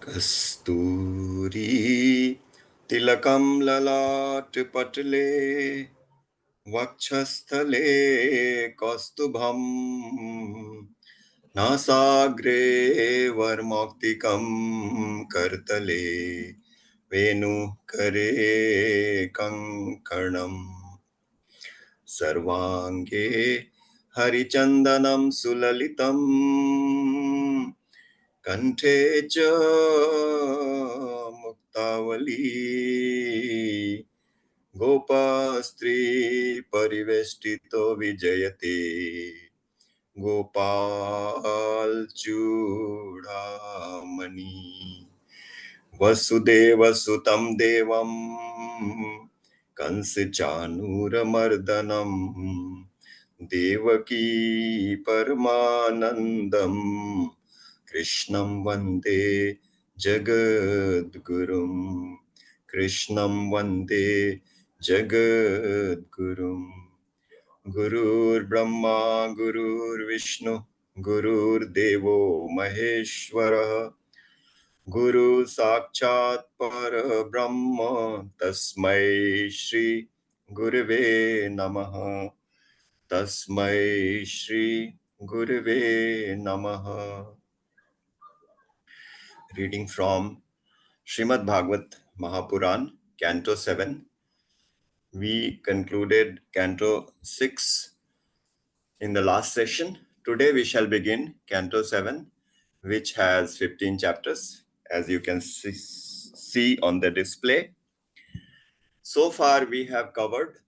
कस्तूरी तिलकं ललाटपटले वक्षस्थले कौस्तुभम् नासाग्रे वर्मौक्तिकं करतले वेणुकरे कङ्कणम् सर्वाङ्गे हरिचन्दनं सुललितम् कंठे च मुक्तावली गोपास्त्री परिवेष्टितो विजयते गोपाल चूड़ामणि वसुदेवसुतं देवं कंस चाणूरमर्दनम् देवकी परमानन्दम् कृष्णं वन्दे जगद्गुरुं कृष्णं वन्दे जगद्गुरुं गुरुर्ब्रह्मा गुरुर्विष्णु गुरुर्देवो महेश्वरः गुरु साक्षात् परब्रह्म तस्मै श्री गुरवे नमः तस्मै श्री गुरवे नमः. Reading from Srimad Bhagwat Mahapuran, Canto 7. We concluded Canto 6 in the last session. Today we shall begin Canto 7, which has 15 chapters, as you can see on the display. So far we have covered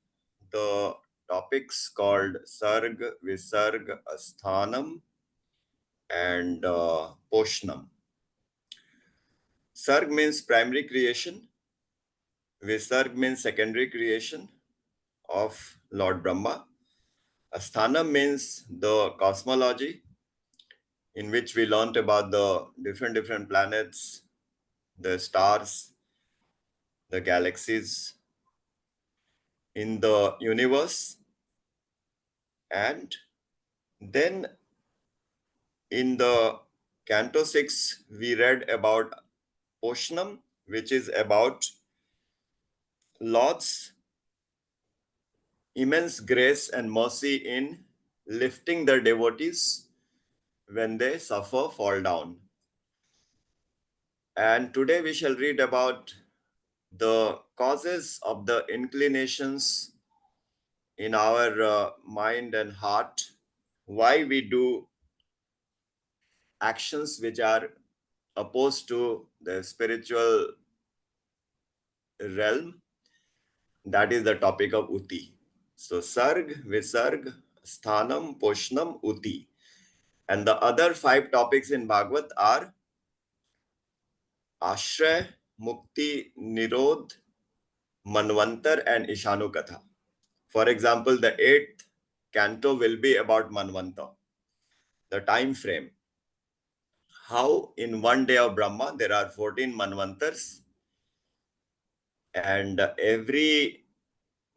the topics called Sarg, Visarg, Asthanam and Poshnam. Sarg means primary creation. Visarg means secondary creation of Lord Brahma. Asthanam means the cosmology, in which we learnt about the different planets, the stars, the galaxies in the universe. And then in the Canto 6, we read about Poshnam, which is about Lord's immense grace and mercy in lifting the devotees when they suffer, fall down. And today we shall read about the causes of the inclinations in our mind and heart, why we do actions which are opposed to the spiritual realm. That is the topic of Uti. So Sarg, Visarg, Sthanam, Poshnam, Uti. And the other 5 topics in Bhagavad are Ashray, Mukti, Nirodh, Manvantar and Ishanu Katha. For example, the 8th canto will be about Manvanta, the time frame. How in one day of Brahma there are 14 Manvantars, and every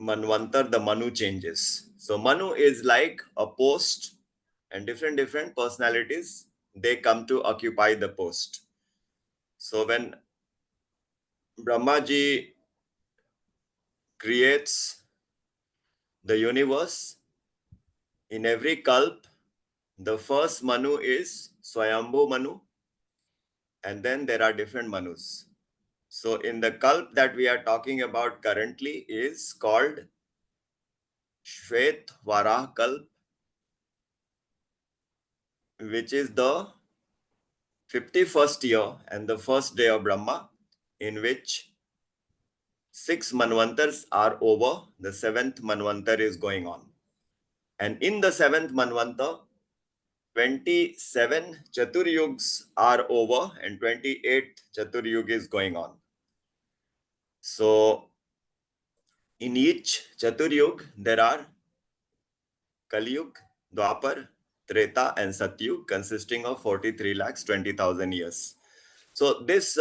Manvantar the Manu changes. So Manu is like a post, and different personalities, they come to occupy the post. So when Brahmaji creates the universe, in every kalp, the first Manu is Swayambhu Manu, and then there are different Manus. So in the kalp that we are talking about currently is called Shvet Varah Kalp, which is the 51st year and the first day of Brahma, in which 6 Manvantars are over, the 7th Manvantar is going on. And in the 7th Manvantar, 27 Chaturyugs are over and 28th Chaturyug is going on. So in each Chaturyug, there are Kaliyug, Dwapar, Treta and Satyug, consisting of 43,20,000 years. So this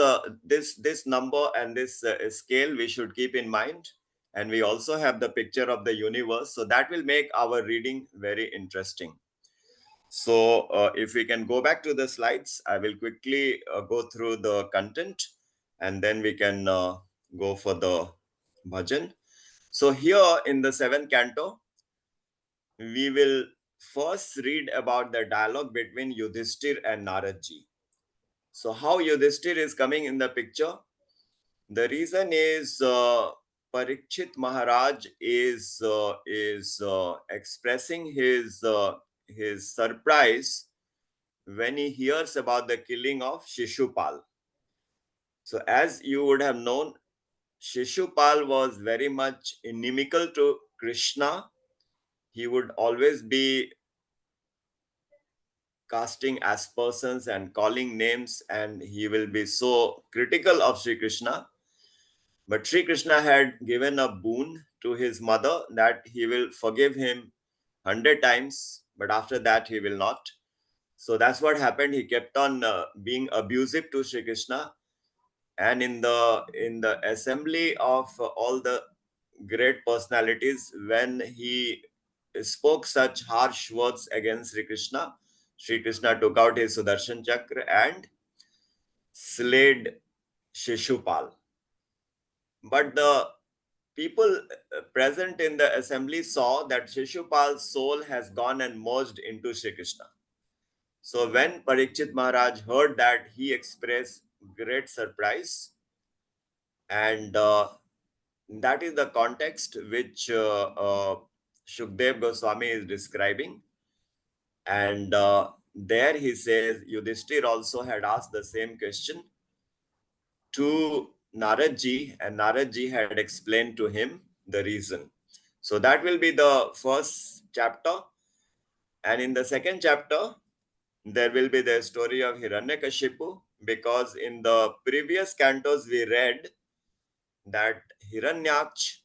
number and this scale we should keep in mind. And we also have the picture of the universe. So that will make our reading very interesting. So if we can go back to the slides, I will quickly go through the content and then we can go for the bhajan. So here in the 7th canto, we will first read about the dialogue between Yudhishthir and Naradji. So how Yudhishthir is coming in the picture? The reason is Parikshit Maharaj is expressing his surprise when he hears about the killing of Shishupal. So as you would have known, Shishupal was very much inimical to Krishna. He would always be casting aspersons and calling names, and he will be so critical of Sri Krishna. But Sri Krishna had given a boon to his mother that he will forgive him 100 times, but after that he will not. So that's what happened. He kept on being abusive to Sri Krishna, and in the assembly of all the great personalities, when he spoke such harsh words against Sri Krishna took out his Sudarshan Chakra and slayed Shishupal. But the people present in the assembly saw that Shishupal's soul has gone and merged into Sri Krishna. So when Parikshit Maharaj heard that, he expressed great surprise, and that is the context which Shukdev Goswami is describing. And there he says Yudhishthir also had asked the same question to Naradji, and Naradji had explained to him the reason. So that will be the first chapter. And in the second chapter, there will be the story of Hiranyakashipu, because in the previous cantos we read that Hiranyaksh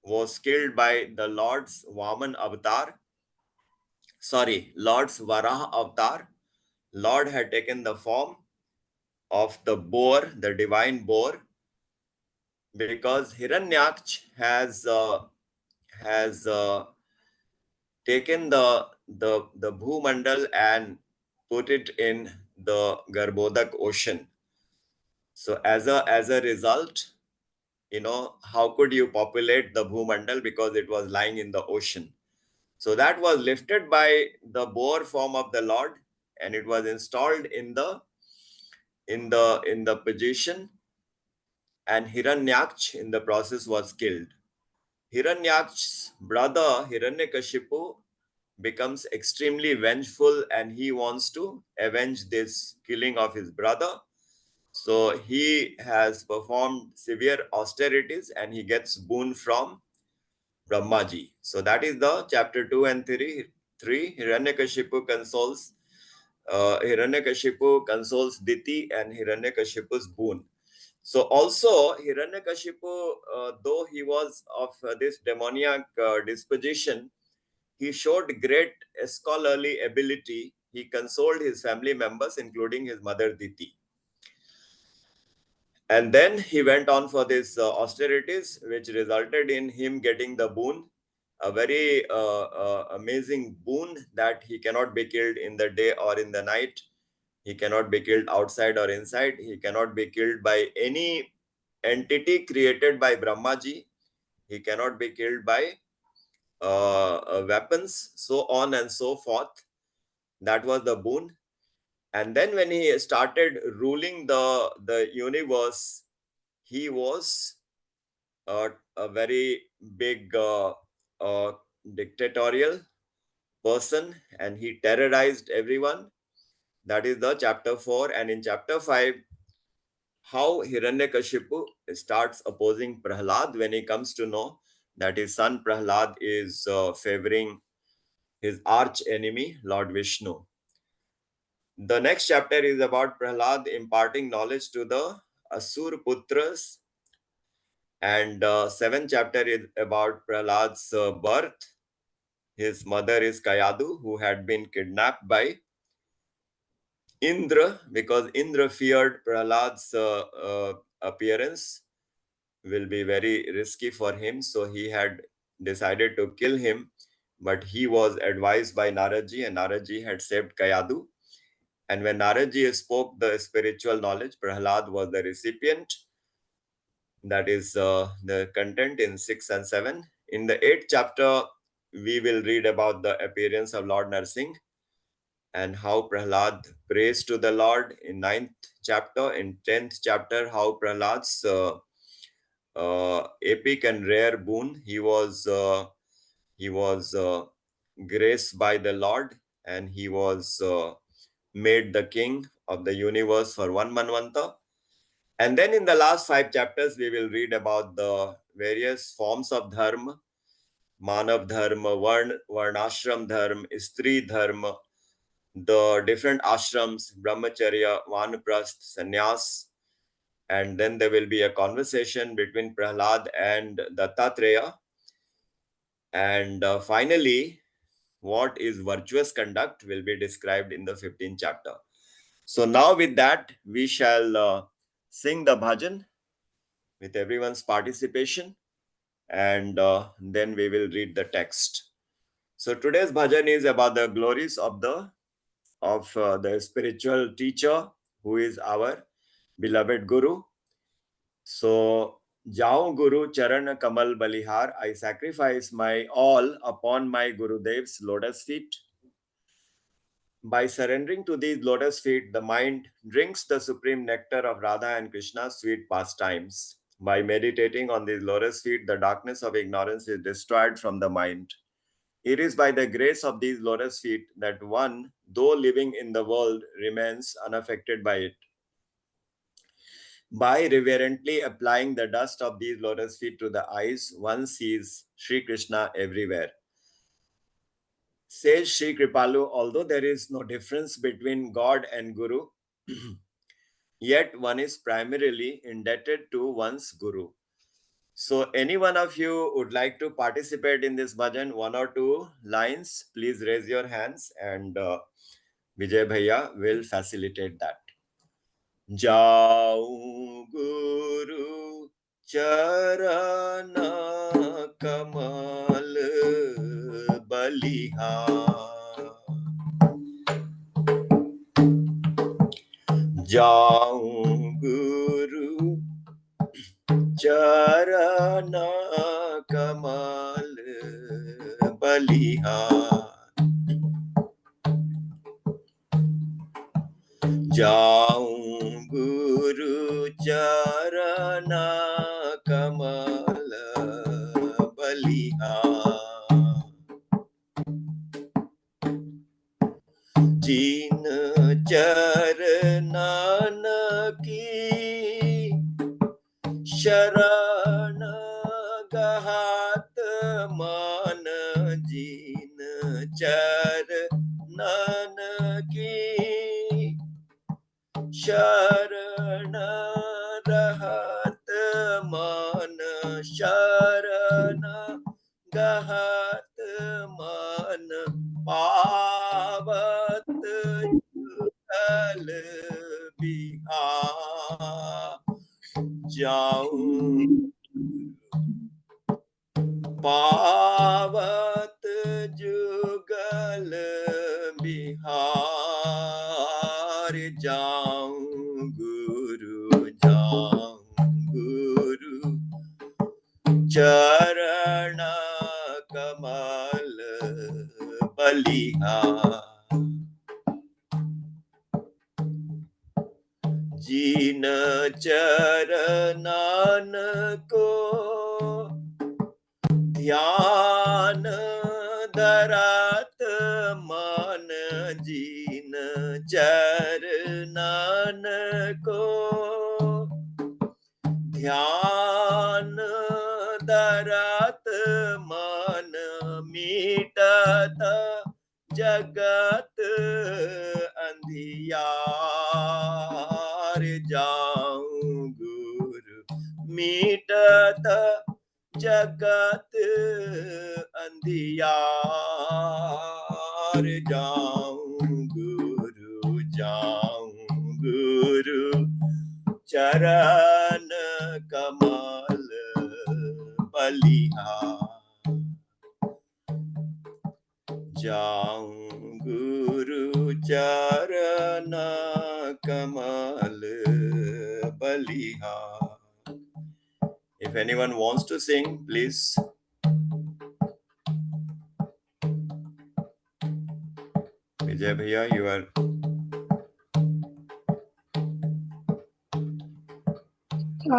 was killed by the Lord's Lord's Varaha Avatar. Lord had taken the form of the boar, the divine boar, because Hiranyaksh has taken the Bhumandal and put it in the Garbhodak ocean. So as a result, how could you populate the Bhumandal, because it was lying in the ocean. So that was lifted by the boar form of the Lord, and it was installed in the position, and Hiranyaksh in the process was killed. Hiranyaksh's brother Hiranyakashipu becomes extremely vengeful, and he wants to avenge this killing of his brother. So he has performed severe austerities and he gets boon from Brahmaji. So that is the chapter 2 and 3. Hiranyakashipu consoles Diti and Hiranyakashipu's boon. So also Hiranyakashipu, though he was of this demoniac disposition, he showed great scholarly ability. He consoled his family members, including his mother Diti. And then he went on for these austerities, which resulted in him getting the boon, a very amazing boon, that he cannot be killed in the day or in the night. He cannot be killed outside or inside. He cannot be killed by any entity created by Brahmaji. He cannot be killed by weapons, so on and so forth. That was the boon. And then when he started ruling the universe, he was a very big dictatorial person, and he terrorized everyone. That is the chapter 4. And in chapter 5, how Hiranyakashipu starts opposing Prahlad when he comes to know that his son Prahlad is favoring his arch enemy, Lord Vishnu. The next chapter is about Prahlad imparting knowledge to the Asur Putras, and seventh chapter is about Prahlad's birth. His mother is Kayadu, who had been kidnapped by Indra, because Indra feared Prahlad's appearance will be very risky for him. So he had decided to kill him but he was advised by Naradji, and Naradji had saved Kayadu. And when Naradji spoke the spiritual knowledge, Prahlad was the recipient. That is the content in 6 and 7. In the 8th chapter, we will read about the appearance of Lord Narsingh and how Prahlad prays to the Lord. In 9th chapter, in 10th chapter, how Prahlad's epic and rare boon, he was graced by the Lord, and he was made the king of the universe for one Manvanta. And then in the last 5 chapters, we will read about the various forms of dharma: Manav dharma, Varnashram dharma, Stri dharma, the different ashrams, Brahmacharya, Vanaprasth, Sannyas. And then there will be a conversation between Prahlad and Dattatreya. And finally, what is virtuous conduct will be described in the 15th chapter. So now with that, we shall sing the bhajan with everyone's participation, and then we will read the text. So today's bhajan is about the glories of the spiritual teacher who is our beloved Guru. So, Jao Guru Charan Kamal Balihar, I sacrifice my all upon my Gurudev's lotus feet. By surrendering to these lotus feet, the mind drinks the supreme nectar of Radha and Krishna's sweet pastimes. By meditating on these lotus feet, the darkness of ignorance is destroyed from the mind. It is by the grace of these lotus feet that one, though living in the world, remains unaffected by it. By reverently applying the dust of these lotus feet to the eyes, one sees Sri Krishna everywhere. Says Sri Kripalu, although there is no difference between God and Guru, yet one is primarily indebted to one's Guru. So any one of you would like to participate in this bhajan, 1 or 2 lines, please raise your hands, and Vijay Bhaiya will facilitate that. Jau Guru Charana Kamal Balihar. Jau Guru Charana Kamal Balihar. Jaun Guru Charana Kamal Balihar. Jin Charanan ki Sharana Gahat Man. Jin Charanan ki Sharana Rahat Man. Sharana Gahat Man. Pavat Jugal Bihar. Jaun Pavat Jugal Bihar. Jaun Guru Charana Kamal Balihar. Jin Charanan ko ध्यान धरात मन. Gene चरनन को ध्यान धरात मन. मीटत जगत अंधियार. जाऊं गुरु मीटत जगत अंधियार. जाऊं गुरु चरण कमल बलिहार. जाऊं गुरु चरण कमल बलिहार. If anyone wants to sing, please. Vijay Bhaiya, you are. I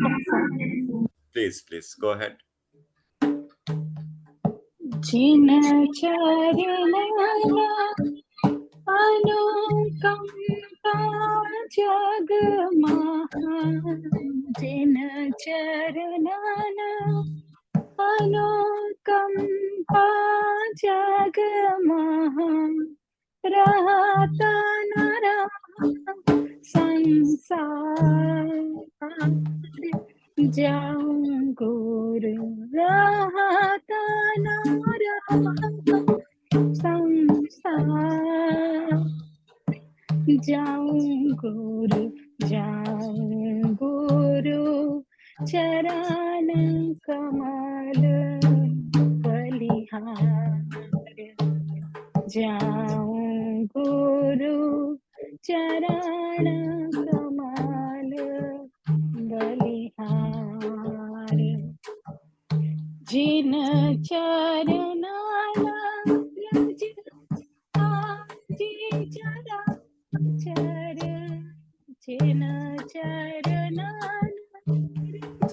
can sing. Please, go ahead. जिन चरणना अनुकंपा जग महान जिन चरणना अनुकंपा जग महान रहता न रहा संसार जाऊं गुरु रहता न रहा संसार जाऊं गुरु चरण कमल बलिहार जाऊं गुरु चरण कमल बलिहार जिन चरणना रज आजी चरा चर जिन चरणना रज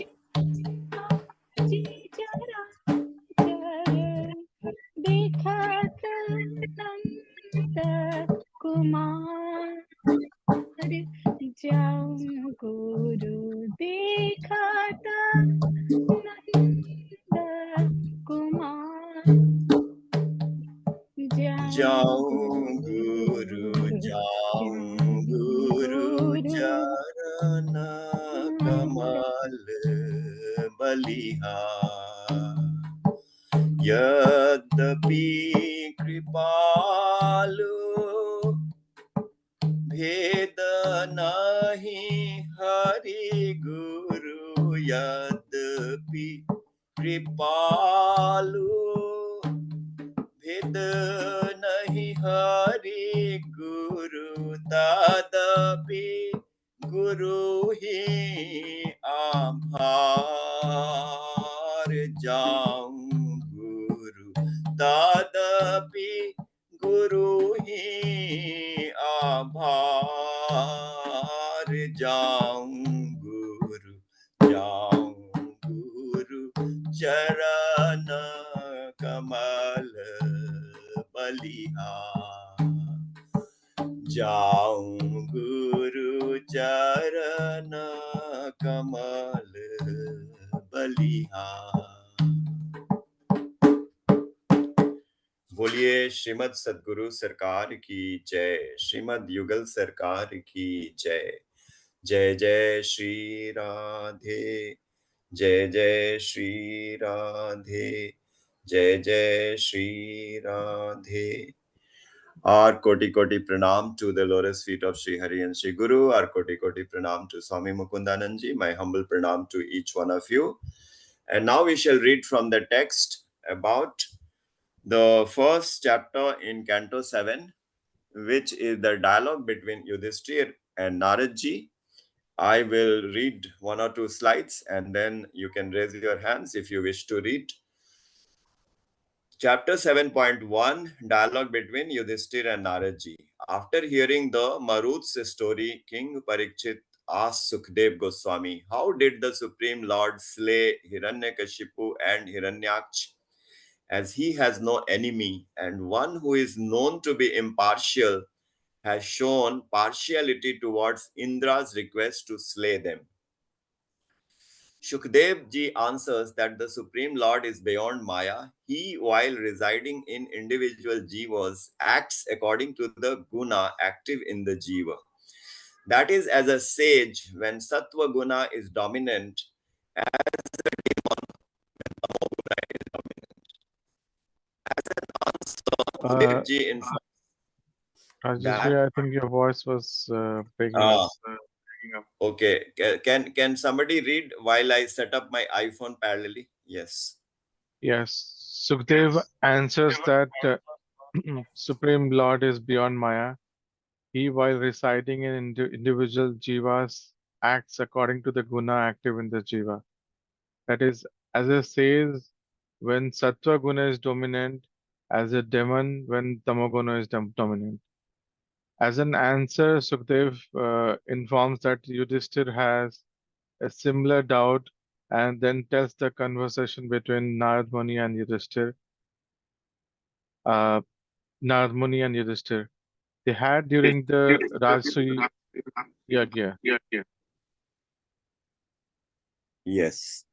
आजी चरा चर दिखत नंद कुमार जाऊं गुरु दिखता नंद कुमार जाऊं गुरु चरण कमल बलिहार. यद्यपि कृपालु भेद नहीं हरि गुरु यद्यपि कृपालु भेद नहीं हरि गुरु तदपि गुरु ही आभार जाऊं गुरु तदपि गुरु ही आभार जाऊं गुरु चरण कमल बलिहार. जाऊं गुरु चरण कमल बलिहार. बोलिए श्रीमद सद्गुरु सरकार की जय. श्रीमद युगल सरकार की जय. जय जय श्री राधे. जय जय श्री राधे. जय जय Shri Radhe. Our koti koti pranam to the lotus feet of Sri Hari and Sri Guru. Our koti koti pranam to Swami Mukundanand ji. My humble pranam to each one of you. And now we shall read from the text about the first chapter in Canto 7, which is the dialogue between Yudhishthir and Narad ji. I will read one or two slides and then you can raise your hands if you wish to read. Chapter 7.1, dialogue between Yudhishthir and Narad ji. After hearing the Marut's story, King Parikshit asked Sukdev Goswami, how did the Supreme Lord slay Hiranyakashipu and Hiranyaksh? As he has no enemy and one who is known to be impartial has shown partiality towards Indra's request to slay them. Shukdev ji answers that the Supreme Lord is beyond Maya. He, while residing in individual jivas, acts according to the guna active in the jiva. That is, as a sage, when sattva guna is dominant, as a demon, when tamo guna is dominant. As an answer, Shukdev ji informs that. I think your voice was breaking up. Okay, can somebody read while I set up my iPhone parallelly? Yes. Yes. Sukhdev answers that Supreme Lord is beyond Maya. He, while residing in individual jivas, acts according to the guna active in the jiva. That is, as it says, when sattva guna is dominant, as a demon when tamoguna is dominant. As an answer, Sukhdev informs that Yudhishthir has a similar doubt and then tells the conversation between Narad Muni and Yudhishthir. Uh, Narad Muni and Yudhishthir. They had during the Rajsri Yagya. Yes.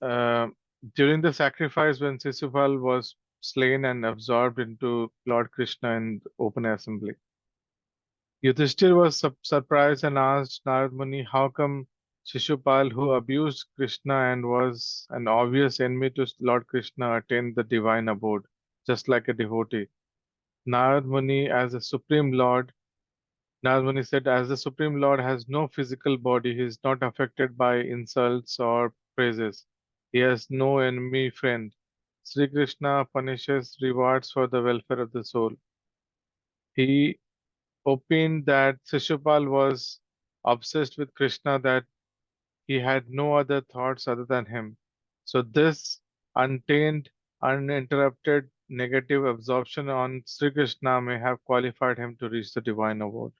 Uh, During the sacrifice, when Sisupal was slain and absorbed into Lord Krishna in the open assembly, Yudhishthir was surprised and asked Narad Muni, how come Shishupal, who abused Krishna and was an obvious enemy to Lord Krishna, attained the divine abode, just like a devotee? Narad Muni, as a supreme lord, Narad Muni said, as the supreme lord has no physical body, he is not affected by insults or praises. He has no enemy friend. Sri Krishna punishes rewards for the welfare of the soul. He opined that Shishupal was obsessed with Krishna, that he had no other thoughts other than him. So this untainted, uninterrupted negative absorption on Sri Krishna may have qualified him to reach the divine abode.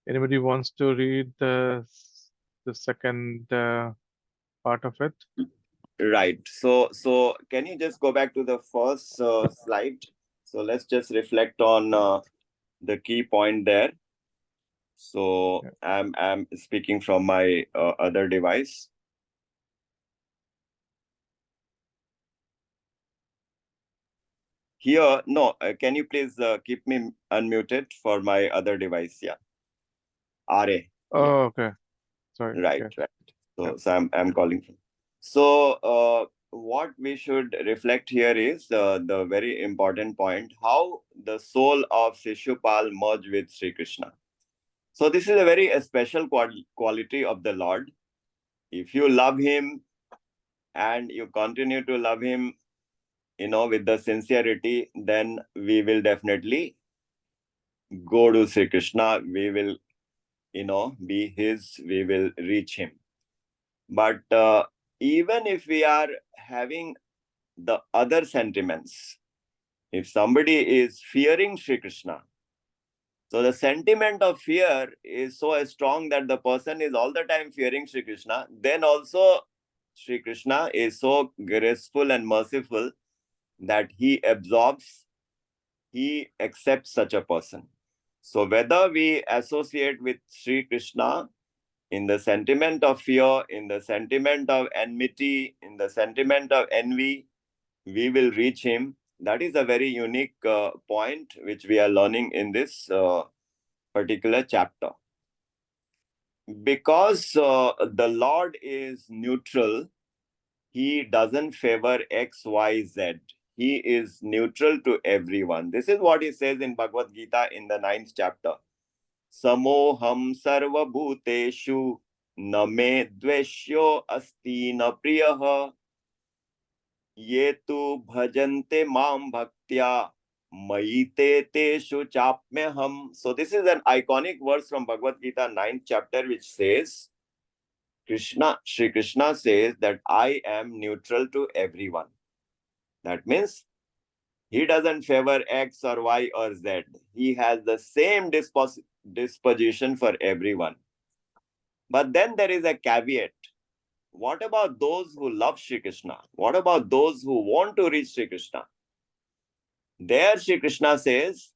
Anybody wants to read the second part of it? Right. So can you just go back to the first slide? So let's just reflect on the key point there. So Yeah. I'm speaking from my other device. Here, no, can you please keep me unmuted for my other device? Yeah. RA. Yeah. Oh, okay. Sorry. Right, Yeah. right. Yeah. So I'm calling from. So what we should reflect here is the very important point: how the soul of Shishupal merged with Sri Krishna. So this is a very special quality of the Lord. If you love Him and you continue to love Him, with the sincerity, then we will definitely go to Sri Krishna. We will, be His. We will reach Him. But even if we are having the other sentiments, if somebody is fearing Sri Krishna, so the sentiment of fear is so strong that the person is all the time fearing Sri Krishna, then also Sri Krishna is so graceful and merciful that he absorbs, he accepts such a person. So whether we associate with Sri Krishna in the sentiment of fear, in the sentiment of enmity, in the sentiment of envy, we will reach him. That is a very unique point which we are learning in this particular chapter. Because the Lord is neutral, he doesn't favor X, Y, Z. He is neutral to everyone. This is what he says in Bhagavad Gita in the 9th chapter. Samoham sarva bhuteshu na me dveshyo asti na priyaha ye tu bhajante mam bhaktya mayite teshu chapmeham. So this is an iconic verse from Bhagavad Gita 9th chapter which says, Sri Krishna says that I am neutral to everyone. That means he doesn't favor X or Y or Z. He has the same disposition for everyone. But then there is a caveat. What about those who love Sri Krishna? What about those who want to reach Sri Krishna? There Sri Krishna says,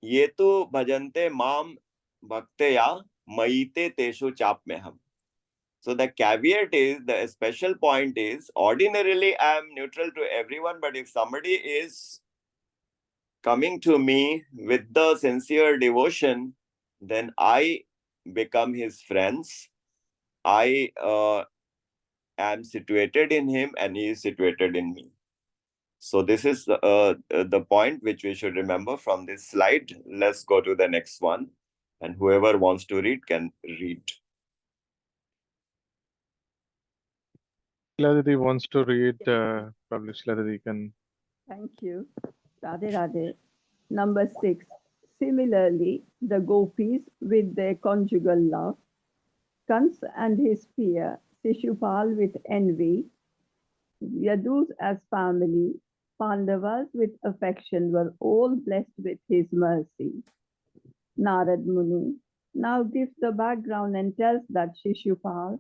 Yetu bhajante mam bhakteya mayite teshu chapmeham. So the caveat is, the special point is, ordinarily I am neutral to everyone, but if somebody is coming to me with the sincere devotion, then I become his friends. I am situated in him and he is situated in me. So this is the point which we should remember from this slide. Let's go to the next one. And whoever wants to read can read. Sheila Didi wants to read, probably Sheila Didi can. Thank you. Radhe Radhe. Number 6. Similarly, the gopis with their conjugal love, Kans and his fear, Shishupal with envy, Yadus as family, Pandavas with affection were all blessed with his mercy. Narad Muni now gives the background and tells that Shishupal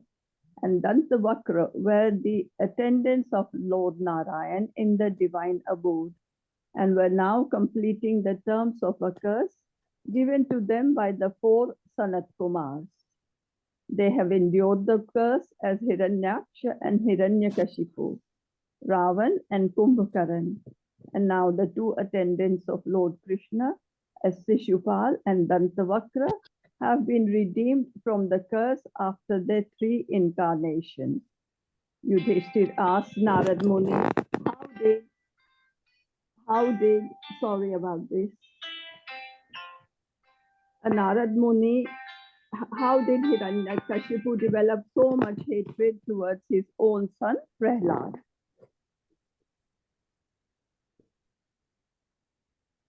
and Dantavakra were the attendants of Lord Narayan in the divine abode and were now completing the terms of a curse given to them by the 4 Sanat Kumars. They have endured the curse as Hiranyaksha and Hiranyakashipu, Ravan and Kumbhakaran, and now the 2 attendants of Lord Krishna as Shishupal and Dantavakra have been redeemed from the curse after their 3 incarnations. Yudhishthir asked Narad Muni, sorry about this, Narad Muni, how did Hiranyakashipu develop so much hatred towards his own son, Prahlad?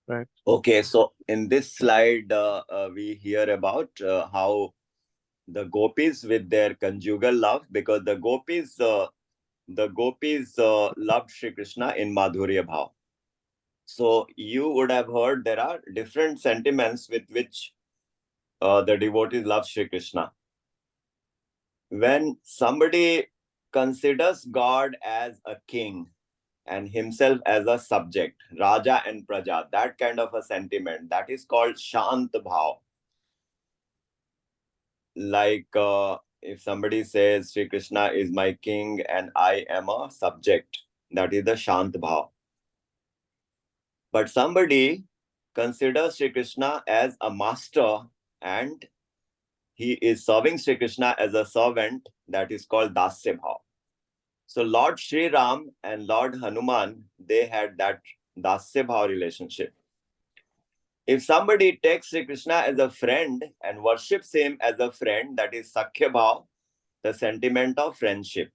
Right. Okay, so in this slide, we hear about how the gopis with their conjugal love, because the gopis loved Shri Krishna in Madhurya Bhav. So you would have heard there are different sentiments with which the devotees love Shri Krishna. When somebody considers God as a king and himself as a subject, Raja and Praja, that kind of a sentiment, that is called Shant Bhav. Like if somebody says Sri Krishna is my king and I am a subject, that is the Shant Bhav. But somebody considers Sri Krishna as a master and he is serving Sri Krishna as a servant, that is called Dasya Bhav. So Lord Sri Ram and Lord Hanuman, they had that Dasya Bhav relationship. If somebody takes Sri Krishna as a friend and worships him as a friend, that is Sakhya Bhav, the sentiment of friendship.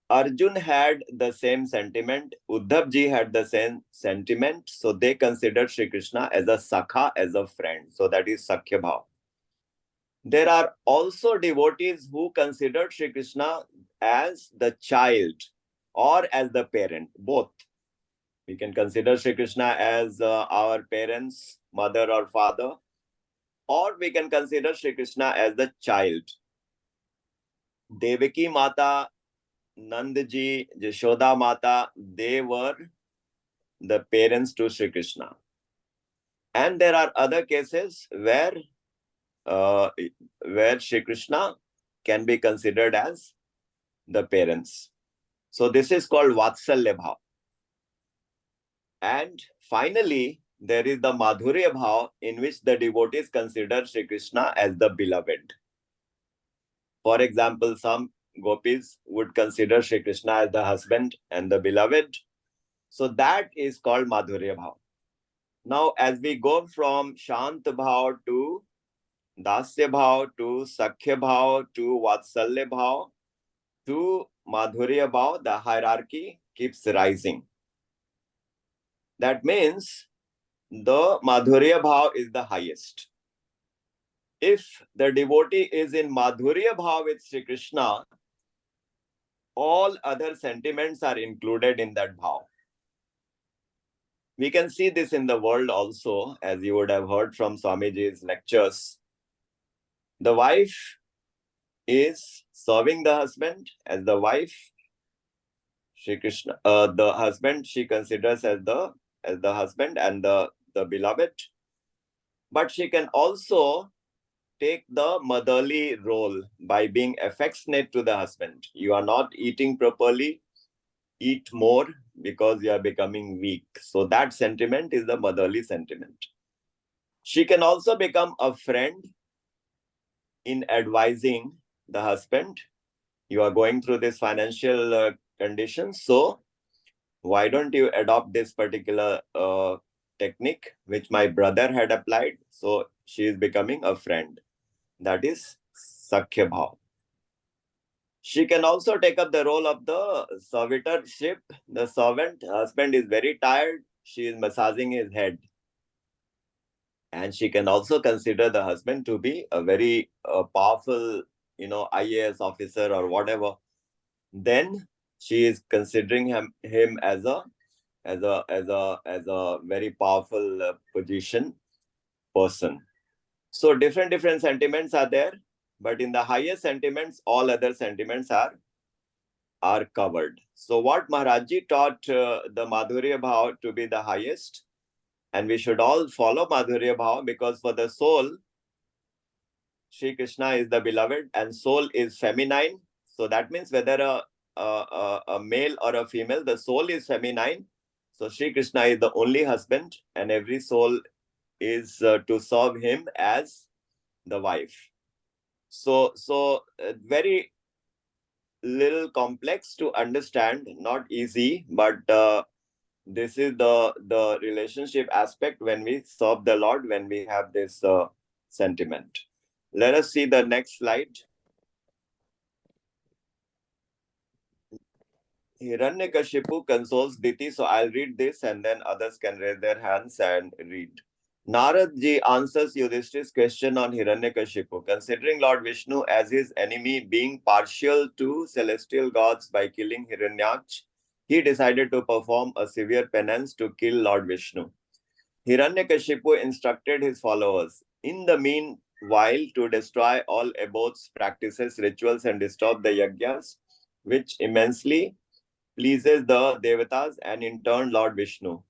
Arjun had the same sentiment, Uddhav ji had the same sentiment, so they considered Sri Krishna as a Sakha, as a friend, so that is Sakhya Bhav. There are also devotees who considered Sri Krishna as the child or as the parent, both. We can consider Sri Krishna as our parents, mother or father, or we can consider Sri Krishna as the child. Devaki Mata, Nandji, Jashoda Mata, they were the parents to Sri Krishna. And there are other cases where Sri Krishna can be considered as the parents. So this is called Vatsalya Bhav. And finally, there is the Madhurya Bhav, in which the devotees consider Sri Krishna as the beloved. For example, some gopis would consider Sri Krishna as the husband and the beloved. So that is called Madhurya Bhav. Now, as we go from Shant Bhav to Dasya Bhav to Sakhya Bhav to Vatsalya Bhav to Madhurya Bhav, the hierarchy keeps rising. That means the Madhurya Bhav is the highest. If the devotee is in Madhurya Bhav with Sri Krishna, all other sentiments are included in that bhav. We can see this in the world also, as you would have heard from Swamiji's lectures. The wife is serving the husband as the wife. Shri Krishna, the husband she considers as the husband and the beloved. But she can also take the motherly role by being affectionate to the husband. You are not eating properly, eat more because you are becoming weak. So that sentiment is the motherly sentiment. She can also become a friend in advising the husband. You are going through this financial conditions, so why don't you adopt this particular technique which my brother had applied? So she is becoming a friend. That is Sakhya Bhav. She can also take up the role of the servitorship. The servant husband is very tired. She is massaging his head. And she can also consider the husband to be a very powerful, IAS officer or whatever. Then she is considering him as a very powerful position person. So different sentiments are there, but in the highest sentiments, all other sentiments are covered. So what Maharajji taught the Madhurya Bhav to be the highest, and we should all follow Madhurya Bhav, because for the soul, Sri Krishna is the beloved and soul is feminine. So that means whether a male or a female, the soul is feminine. So Sri Krishna is the only husband, and every soul is to serve him as the wife. So very little complex to understand, not easy, but this is the relationship aspect when we serve the Lord, when we have this sentiment. Let us see the next slide. Hiranyakashipu consoles Diti. So I'll read this and then others can raise their hands and read. Narad ji answers Yudhishthir's question on Hiranyakashipu. Considering Lord Vishnu as his enemy, being partial to celestial gods by killing Hiranyaksh, he decided to perform a severe penance to kill Lord Vishnu. Hiranyakashipu instructed his followers, in the meanwhile, to destroy all abodes, practices, rituals, and disturb the yajnas, which immensely pleases the Devatas and in turn Lord Vishnu.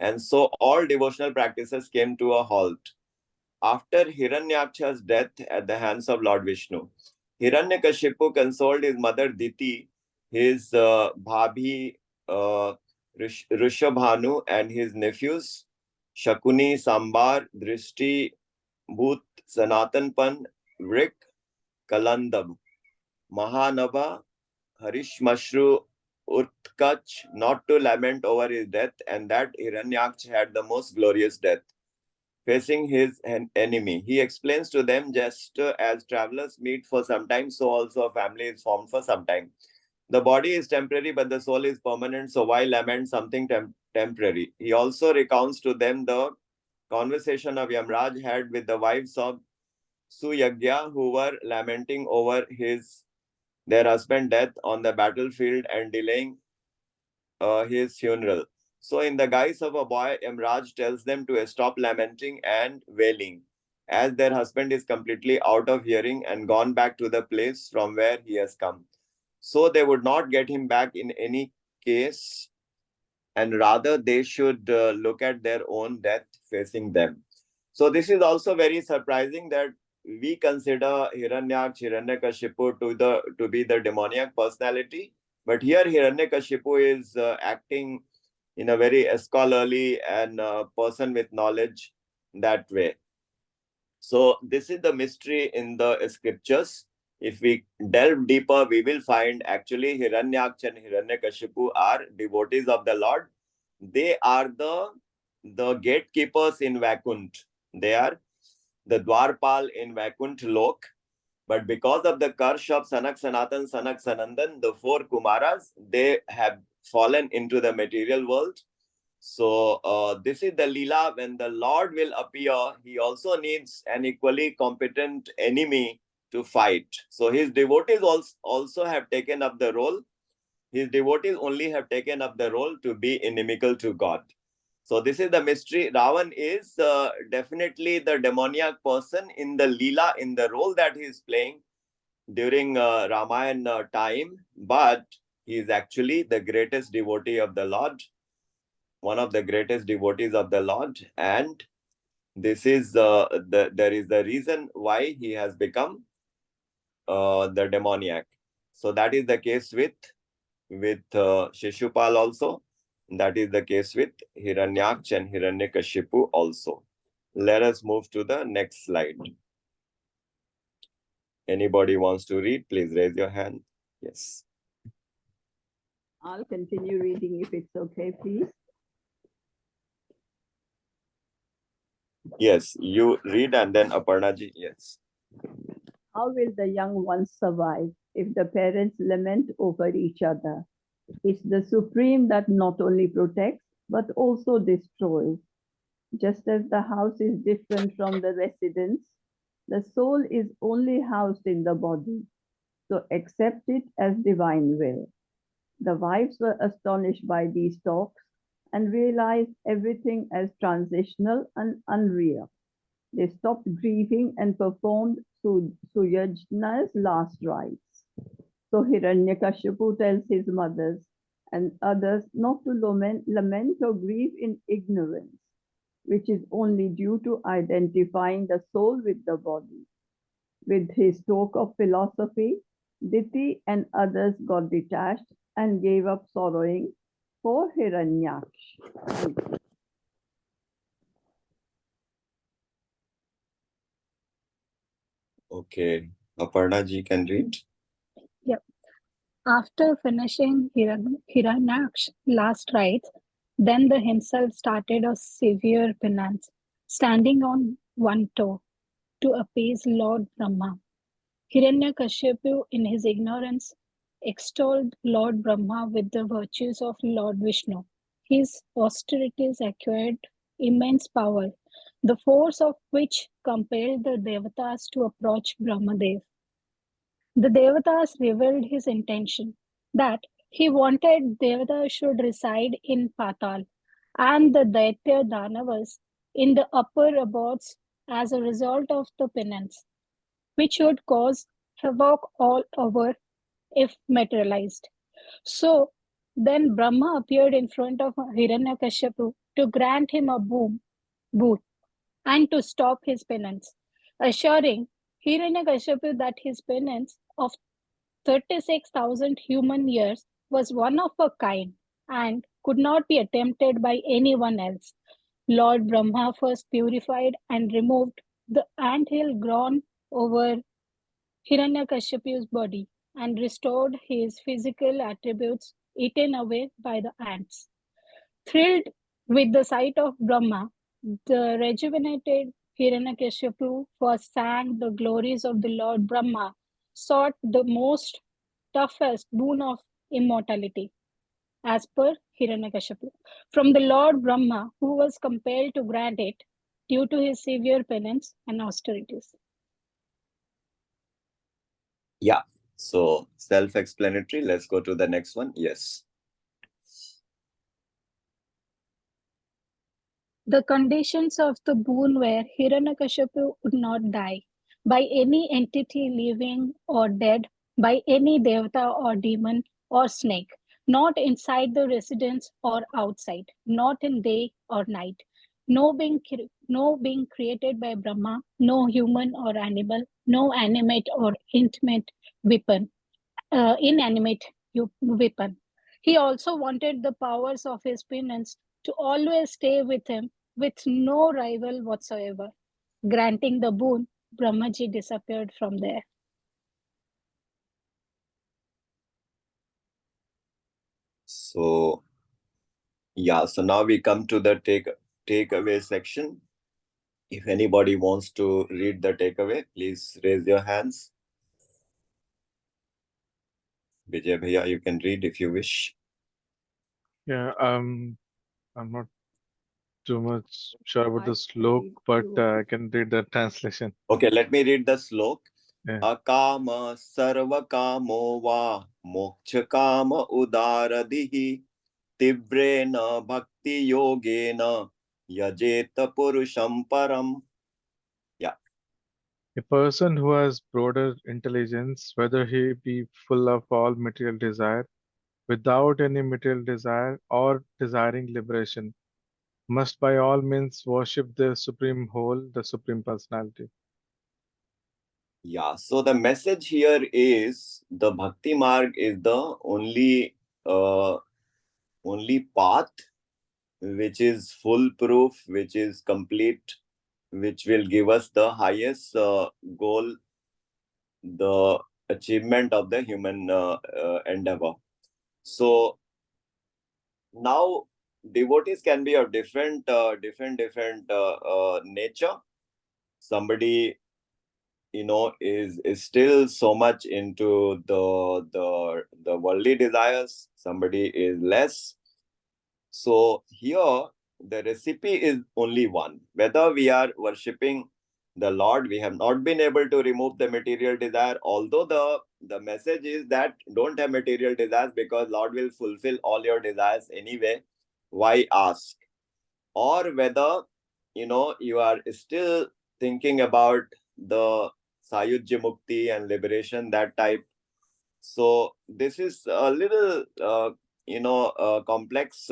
And so all devotional practices came to a halt. After Hiranyaksha's death at the hands of Lord Vishnu, Hiranyakashipu consoled his mother Diti, his Bhabhi Rishabhanu, and his nephews Shakuni, Sambar, Drishti, Bhut, Sanatanpan, Vrik, Kalandab, Mahanabha, Harishmashru, Utkach, not to lament over his death, and that Hiranyaksh had the most glorious death, facing his enemy. He explains to them, just as travelers meet for some time, so also a family is formed for some time. The body is temporary, but the soul is permanent, so why lament something temporary? He also recounts to them the conversation of Yamraj had with the wives of Suyagya, who were lamenting over their husband's death on the battlefield and delaying his funeral. So, in the guise of a boy, Yamraj tells them to stop lamenting and wailing, as their husband is completely out of hearing and gone back to the place from where he has come. So, they would not get him back in any case, and rather they should look at their own death facing them. So, this is also very surprising that we consider Hiranyaksh, Hiranyakashipu to be the demoniac personality, but here Hiranyakashipu is acting in a very scholarly and person with knowledge that way. So this is the mystery in the scriptures. If we delve deeper, we will find actually Hiranyaksh and Hiranyakashipu are devotees of the Lord. They are the gatekeepers in Vaikunt. They are the Dwarpal in Vaikunt Lok. But because of the curse of Sanak Sanatan, Sanak Sanandan, the four Kumaras, they have fallen into the material world. So this is the Leela. When the Lord will appear, he also needs an equally competent enemy to fight. So his devotees also have taken up the role. His devotees only have taken up the role to be inimical to God. So this is the mystery. Ravan is definitely the demoniac person in the Leela, in the role that he is playing during Ramayana time, but he is actually the greatest devotee of the Lord, one of the greatest devotees of the Lord, and this is there is the reason why he has become the demoniac. So that is the case with Shishupal also. That is the case with Hiranyaksh and Hiranyakashipu also. Let us move to the next slide. Anybody wants to read? Please raise your hand. Yes. I'll continue reading if it's okay, please. Yes, you read and then Aparnaji. Yes. How will the young ones survive if the parents lament over each other. It's the Supreme that not only protects but also destroys. Just as the house is different from the residence, the soul is only housed in the body. So accept it as divine will. The wives were astonished by these talks and realized everything as transitional and unreal. They stopped grieving and performed Suyajna's last rites. So Hiranyakashipu tells his mothers and others not to lament or grieve in ignorance, which is only due to identifying the soul with the body. With his talk of philosophy, Diti and others got detached and gave up sorrowing for Hiranyaksh. Okay, Aparna ji can read. Yep. After finishing Hiranyaksh's last rites, then the himself started a severe penance, standing on one toe to appease Lord Brahma. Hiranyakashipu, in his ignorance, extolled Lord Brahma with the virtues of Lord Vishnu. His austerities acquired immense power, the force of which compelled the Devatas to approach Brahmadev. The Devatas revealed his intention that he wanted Devatas should reside in Patal and the Daitya Danavas in the upper abodes as a result of the penance, which would cause havoc all over if materialized. So then Brahma appeared in front of Hiranyakashipu to grant him a boon and to stop his penance, assuring Hiranyakashipu that his penance of 36,000 human years was one of a kind and could not be attempted by anyone else. Lord Brahma first purified and removed the anthill grown over Hiranyakashipu's body and restored his physical attributes eaten away by the ants. Thrilled with the sight of Brahma, the rejuvenated Hiranyakashipu first sang the glories of the Lord Brahma, sought the most toughest boon of immortality, as per Hiranyakashipu, from the Lord Brahma, who was compelled to grant it due to his severe penance and austerities. Yeah, so self-explanatory. Let's go to the next one. Yes. The conditions of the boon were Hiranyakashipu would not die by any entity living or dead, by any devata or demon or snake, not inside the residence or outside, not in day or night. No being created by Brahma, no human or animal, no animate or inanimate weapon. He also wanted the powers of his penance to always stay with him with no rival whatsoever. Granting the boon, Brahmaji disappeared from there. So yeah, so now we come to the takeaway section. If anybody wants to read the takeaway, please raise your hands. Vijay Bhaiya, you can read if you wish. Yeah, I'm not too much sure about the I slok, read but you. I can read the translation. Okay, let me read the slok. Yeah. Akama sarva kamo va moksha kama udaradihi tivrena bhakti yogena yajeta purusham param. Yeah. A person who has broader intelligence, whether he be full of all material desire, without any material desire, or desiring liberation, must by all means worship the Supreme Whole, the Supreme Personality. Yeah, so the message here is the Bhakti Marg is the only path which is foolproof, which is complete, which will give us the highest goal, the achievement of the human endeavor. So now devotees can be of different nature. Somebody is still so much into the worldly desires, somebody is less. So here the recipe is only one. Whether we are worshipping the Lord, we have not been able to remove the material desire, although the message is that don't have material desires because Lord will fulfill all your desires anyway. Why ask? Or whether you are still thinking about the Sayujya Mukti and liberation, that type. So this is a little complex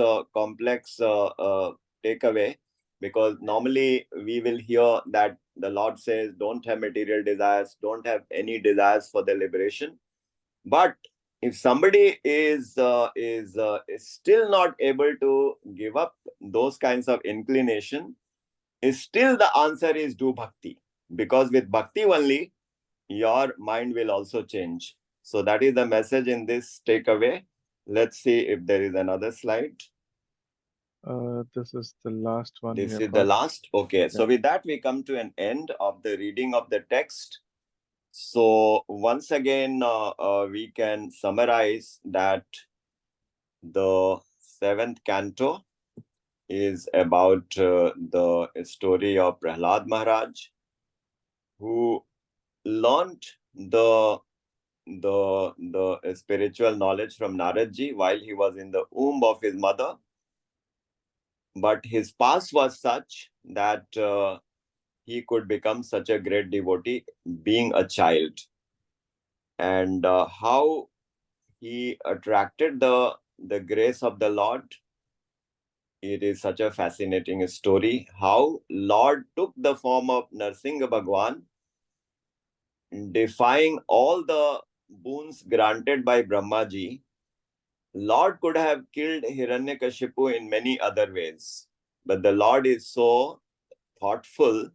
takeaway, because normally we will hear that the Lord says don't have material desires, don't have any desires for the liberation. But if somebody is still not able to give up those kinds of inclination, is still the answer is do bhakti, because with bhakti only your mind will also change. So that is the message in this takeaway. Let's see if there is another slide. This is the last one. This is the last. Okay. Yeah. So with that, we come to an end of the reading of the text. So once again, we can summarize that the seventh canto is about the story of Prahlad Maharaj, who learned the spiritual knowledge from Naradji while he was in the womb of his mother. But his past was such that he could become such a great devotee being a child. And how he attracted the grace of the Lord, it is such a fascinating story. How Lord took the form of Narsingha Bhagwan, defying all the boons granted by Brahmaji. Lord could have killed Hiranyakashipu in many other ways, but the Lord is so thoughtful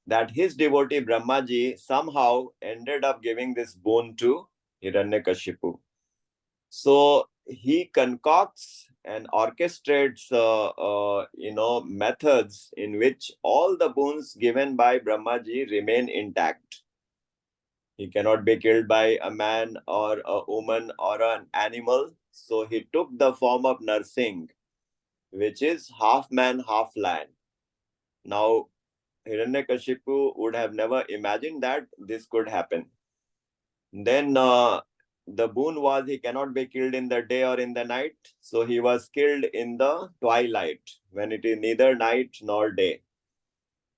that his devotee Brahmaji somehow ended up giving this boon to Hiranyakashipu. So he concocts and orchestrates methods in which all the boons given by Brahmaji remain intact. He cannot be killed by a man or a woman or an animal. So he took the form of Narsingh, which is half man, half land. Now, Hiranyakashipu would have never imagined that this could happen. Then the boon was he cannot be killed in the day or in the night. So he was killed in the twilight, when it is neither night nor day.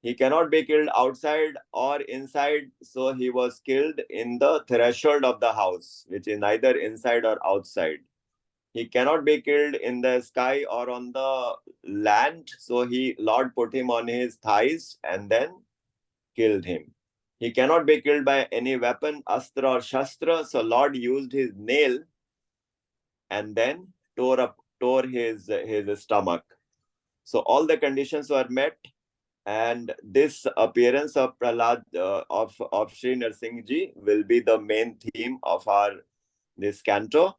He cannot be killed outside or inside, so he was killed in the threshold of the house, which is neither inside or outside. He cannot be killed in the sky or on the land, so Lord put him on his thighs and then killed him. He cannot be killed by any weapon, astra or shastra, so Lord used his nail and then tore his stomach. So all the conditions were met. And this appearance of Prahlad, of Sri Narsingh will be the main theme of this canto,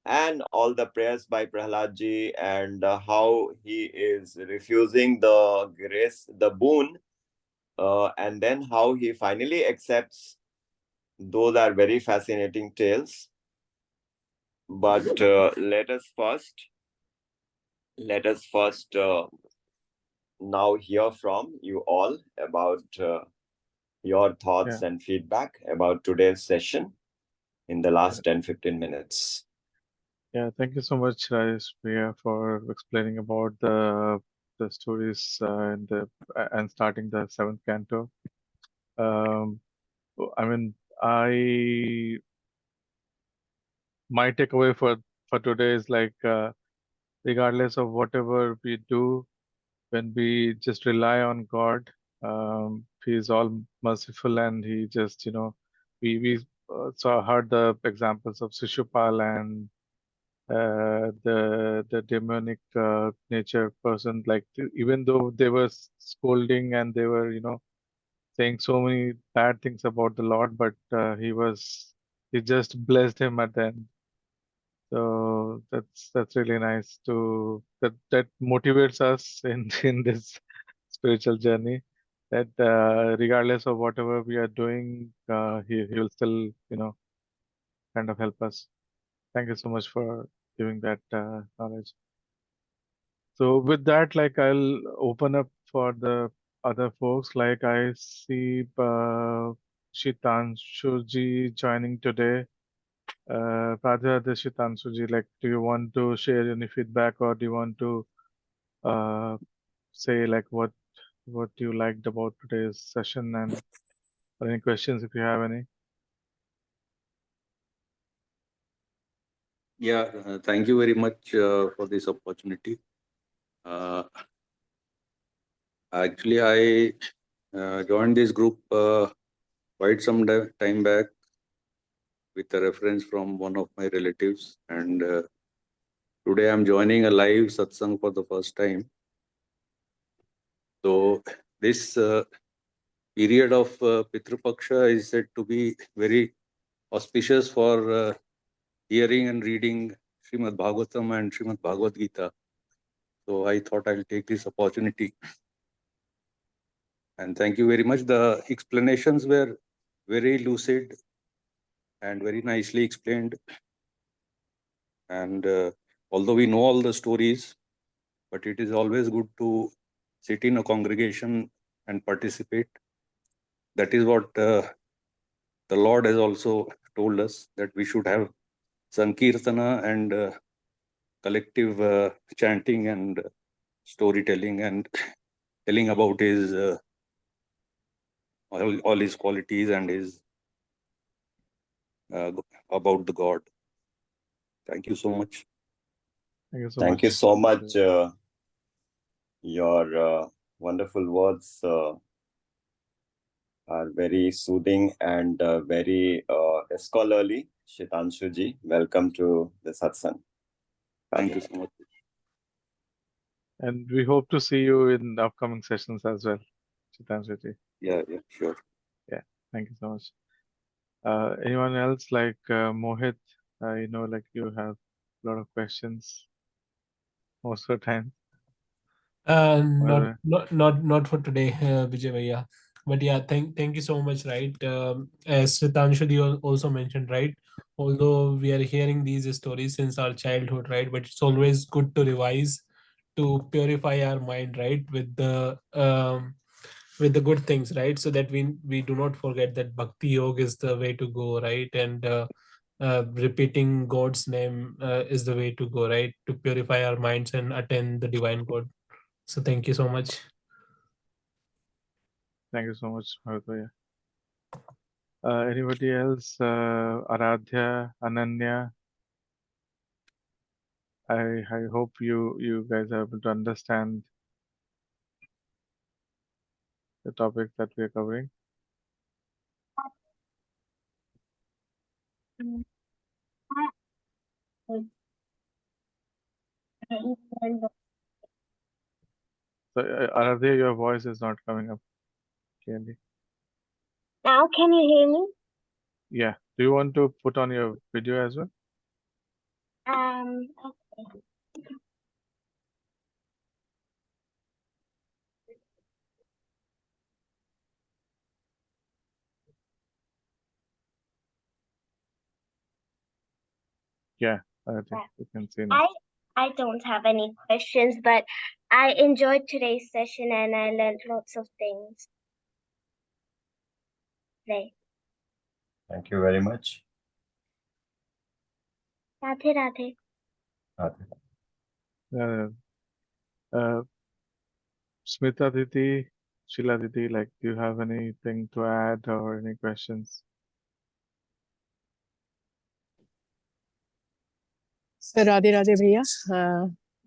and all the prayers by Prahlad ji, and how he is refusing the grace, the boon, and then how he finally accepts. Those are very fascinating tales. But let us first now hear from you all about your thoughts and feedback about today's session in the last 10-15 minutes. Yeah, thank you so much, Rajesh Priya, for explaining about the stories and starting the seventh canto. I mean, my takeaway for today is like, regardless of whatever we do, when we just rely on God, He is all merciful, and He just, we heard the examples of Shishupal and the demonic nature person. Like, even though they were scolding and they were, saying so many bad things about the Lord, but he just blessed him at the end. So that's really nice that motivates us in in this spiritual journey. that regardless of whatever we are doing, he will still, kind of help us. Thank you so much for giving that knowledge. So with that, like, I'll open up for the other folks. Like, I see Shitanshuji joining today. Radhe Radhe Shitanshuji, like, do you want to share any feedback, or do you want to say like what you liked about today's session, and or any questions if you have any? Yeah, thank you very much for this opportunity. Actually, I joined this group quite some time back with a reference from one of my relatives, and today I'm joining a live satsang for the first time. So this period of Pitru Paksha is said to be very auspicious for hearing and reading Srimad Bhagavatam and Srimad Bhagavad Gita. So I thought I'll take this opportunity. And thank you very much. The explanations were very lucid and very nicely explained. And although we know all the stories, but it is always good to sit in a congregation and participate. That is what the Lord has also told us, that we should have Sankirtana and collective chanting and storytelling and telling about his all his qualities and his about the God. Thank you so much. Thank you so Thank much. you so much. Your wonderful words are very soothing and very scholarly. Shitanshuji, welcome to the satsang. Thank you so much. And we hope to see you in the upcoming sessions as well, Shitanshuji. Yeah, sure. Yeah, thank you so much. Anyone else, like Mohit? Like you have a lot of questions most of the time. Not for today, Vijay Bhaiya. But yeah, thank you so much, right? As Sitanshudi also mentioned, right? Although we are hearing these stories since our childhood, right? But it's always good to revise, to purify our mind, right? With the good things, right? So that we do not forget that Bhakti Yoga is the way to go, right? And repeating God's name is the way to go, right? To purify our minds and attain the divine God. So thank you so much. Thank you so much, Mohit. Anybody else? Aradhya, Ananya? I hope you guys are able to understand the topic that we are covering. So, Aradhya, your voice is not coming up clearly. Now can you hear me? Yeah. Do you want to put on your video as well? Okay. Yeah, Aradhya, you can see now. I don't have any questions, but I enjoyed today's session and I learned lots of things. Right. Thank you very much. Radhe Radhe. Smita Didi, Sheila Didi, like, do you have anything to add or any questions? Sir Radhe Radhe भैया।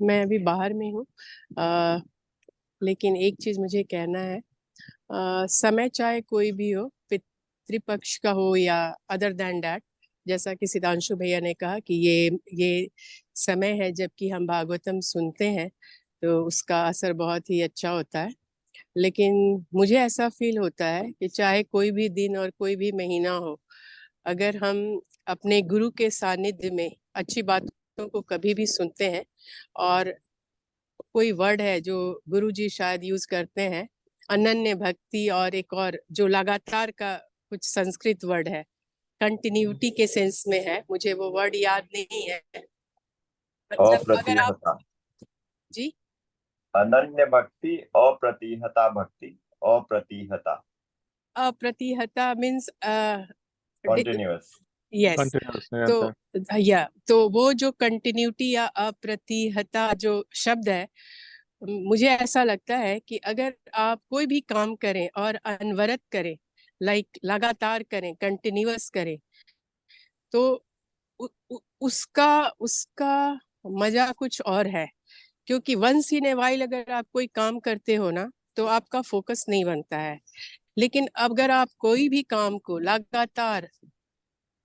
मैं अभी बाहर में हूँ, लेकिन एक चीज़ मुझे कहना है। समय चाहे कोई भी हो, पितृपक्ष का हो या अदर दैन डैट, जैसा कि सिद्धांशु भैया ने कहा कि ये समय है जबकि हम भागवतम सुनते हैं तो उसका असर बहुत ही अच्छा होता है। लेकिन मुझे ऐसा फील होता है कि चाहे कोई भी दिन और कोई भी महीना हो, अगर हम अपने गुरु के सानिध्य में अच्छी बातों को कभी भी सुनते हैं और कोई वर्ड है जो गुरु जी शायद यूज करते हैं, अनन्य भक्ति, और एक और जो लगातार का कुछ संस्कृत वर्ड है, कंटिन्यूटी के सेंस में है, मुझे वो वर्ड याद नहीं है। मतलब अगर आप अप्रतिहता, जी, अनन्य भक्ति, अप्रतिहता भक्ति, अप्रतिहता, अप्रतिहता मीन्स कॉन्टिन्यूअस। यस। कंटिन्यूस तो वो जो कंटिन्यूटी या अप्रतिहता जो शब्द है, मुझे ऐसा लगता है कि अगर आप कोई भी काम करें और अनवरत करें, लाइक लगातार करें, कंटिन्यूअस करें, तो उसका उसका मजा कुछ और है। क्योंकि वंस इन ए वाइल अगर आप कोई काम करते हो ना, तो आपका फोकस नहीं बनता है। लेकिन अगर आप कोई भी काम को लगातार,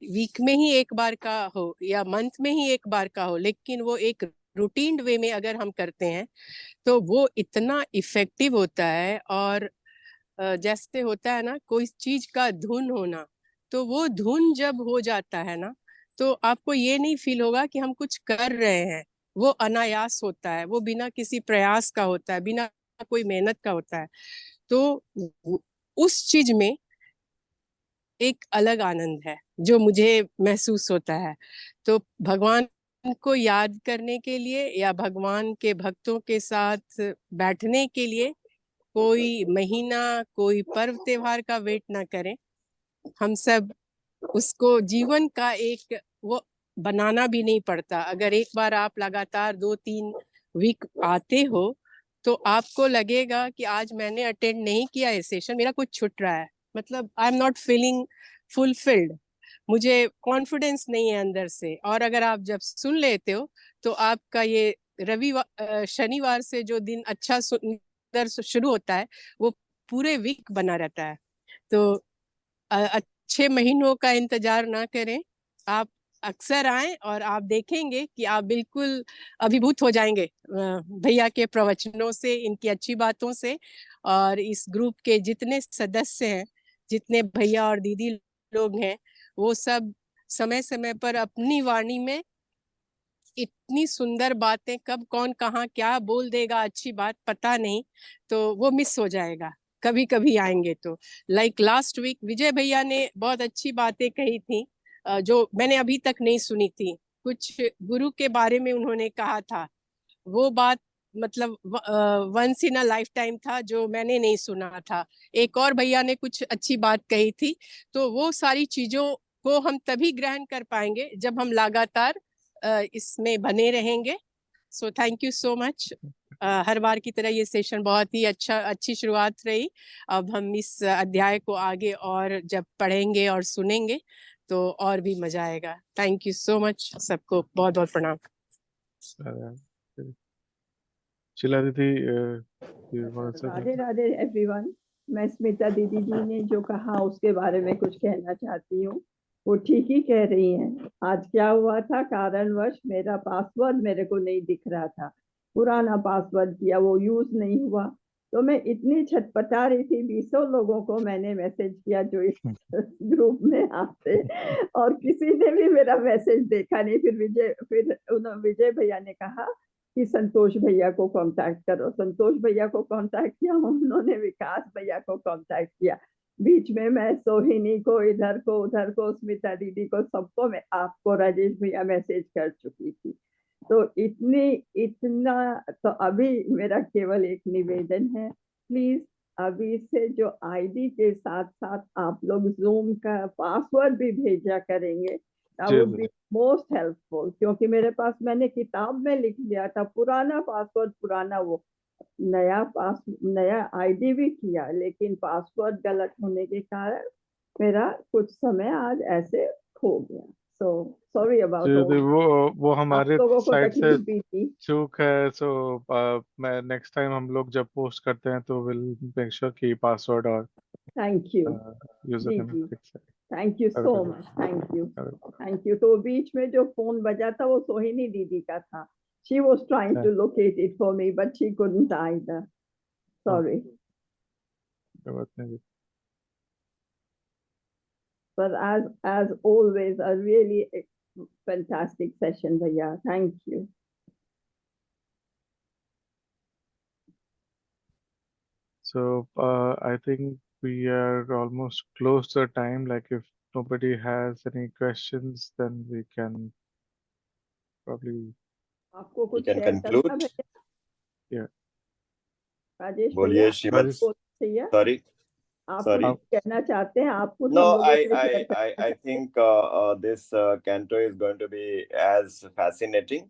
वीक में ही एक बार का हो या मंथ में ही एक बार का हो, लेकिन वो एक रूटीन वे में अगर हम करते हैं, तो वो इतना इफेक्टिव होता है। और जैसे होता है ना कोई चीज का धुन होना, तो वो धुन जब हो जाता है ना, तो आपको ये नहीं फील होगा कि हम कुछ कर रहे हैं। वो अनायास होता है, वो बिना किसी प्रयास का होता है, बिना कोई मेहनत का होता है। तो उस चीज में एक अलग आनंद है जो मुझे महसूस होता है। तो भगवान को याद करने के लिए या भगवान के भक्तों के साथ बैठने के लिए कोई महीना, कोई पर्व त्योहार का वेट ना करें। हम सब उसको जीवन का एक वो बनाना भी नहीं पड़ता। अगर एक बार आप लगातार 2-3 वीक आते हो, तो आपको लगेगा कि आज मैंने अटेंड नहीं किया है सेशन, मेरा कुछ छूट रहा है, मतलब I am not feeling fulfilled, मुझे कॉन्फिडेंस नहीं है अंदर से। और अगर आप जब सुन लेते हो, तो आपका ये शनिवार से जो दिन अच्छा सुंदर शुरू होता है, वो पूरे वीक बना रहता है। तो अच्छे महीनों का इंतजार ना करें, आप अक्सर आएं और आप देखेंगे कि आप बिल्कुल अभिभूत हो जाएंगे भैया के प्रवचनों से, इनकी अच्छी बातों से। और इस ग्रुप के जितने सदस्य हैं, जितने भैया और दीदी लोग हैं, वो सब समय समय पर अपनी वाणी में इतनी सुंदर बातें, कब कौन कहाँ क्या बोल देगा अच्छी बात पता नहीं, तो वो मिस हो जाएगा कभी कभी आएंगे तो। लाइक लास्ट वीक विजय भैया ने बहुत अच्छी बातें कही थी, जो मैंने अभी तक नहीं सुनी थी। कुछ गुरु के बारे में उन्होंने कहा था, वो बात मतलब once in a lifetime था, जो मैंने नहीं सुना था। एक और भैया ने कुछ अच्छी बात कही थी। तो वो सारी चीजों को हम तभी ग्रहण कर पाएंगे जब हम लगातार इसमें बने रहेंगे। So thank you so much. हर बार की तरह ये सेशन बहुत ही अच्छी शुरुआत रही। अब हम इस अध्याय को आगे और जब पढ़ेंगे और सुनेंगे, तो और भी मजा आएगा। थैंक यू सो मच, सबको बहुत बहुत प्रणाम। शिला दीदी, राधे राधे एवरीवन। मैं स्मिता दीदी जी ने जो कहा उसके बारे में कुछ कहना चाहती हूँ। वो ठीक ही कह रही हैं। आज क्या हुआ था, कारणवश मेरा पासवर्ड मेरे को नहीं दिख रहा था, पुराना पासवर्ड किया, वो यूज नहीं हुआ। तो मैं इतनी छटपटा रही थी, 20 लोगों को मैंने मैसेज किया जो इस ग्रुप में आते, और किसी ने भी मेरा मैसेज देखा नहीं। फिर विजय भैया ने कहा कि संतोष भैया को कांटेक्ट करो। संतोष भैया को कांटेक्ट किया, उन्होंने विकास भैया को कांटेक्ट किया। बीच में मैं सोहिनी को इधर को उधर को, स्मिता दीदी को, सबको, मैं आपको राजेश भैया मैसेज कर चुकी थी। तो इतना तो अभी मेरा केवल एक निवेदन है, प्लीज अभी से जो आईडी के साथ साथ आप लोग जूम का पासवर्ड भी भेजा करेंगे, that would be most helpful। क्योंकि मेरे पास, मैंने किताब में लिख लिया था पुराना पासवर्ड, पुराना वो नया आईडी भी किया, लेकिन पासवर्ड गलत होने के कारण मेरा कुछ समय आज ऐसे खो गया। सो सॉरी अबाउट वो हमारे लोगों को साइड से तकलीफ भी थी। चूक है। सो मैं नेक्स्ट टाइम हम लोग जब पोस्ट करते हैं तो विल मेक श्योर कि पासवर्ड और thank you username fix है। Thank you so much, thank you. तो बीच में जो फोन बजा था वो सोहिनी दीदी का था। She was trying to locate it for me, but she couldn't either. Sorry. But as always, a really fantastic session, Bhaiya. Thank you. So I think we are almost close to the time. Like if nobody has any questions, then we can probably, आपको We कुछ can share करना conclude. भैया? yeah. Rajesh बोलिए भैया, Shrimad. Rajesh, भैया Sorry. आप Sorry. कुछ कहना चाहते हैं? आप खुद हम No, लोगों से शेयर करना I think this canto is going to be as fascinating.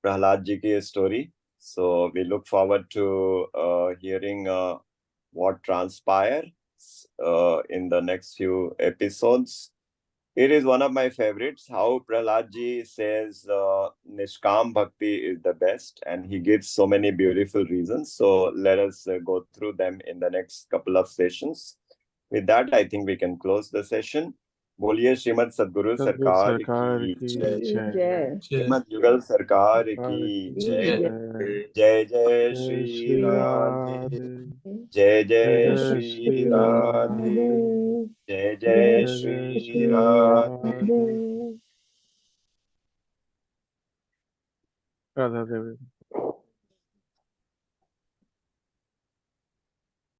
Prahlad ji ki story. So we look forward to hearing what transpires in the next few episodes. It is one of my favorites. How Prahlad ji says Nishkam Bhakti is the best, and he gives so many beautiful reasons. So let us go through them in the next couple of sessions. With that, I think we can close the session. बोलिए श्रीमद सद्गुरु Sadhguru सरकार Sarkar की ki जय. jai. जय श्रीमद युगल सरकार Sarkar की ki जय. jai. जय जय Jai Shri Shri Radhe. Radhe. जय Jai जय Jai Shri Shri Radhe. Radhe. जय जय Jai Jai Shri Shri Radhe. Radhe. Radha Devi.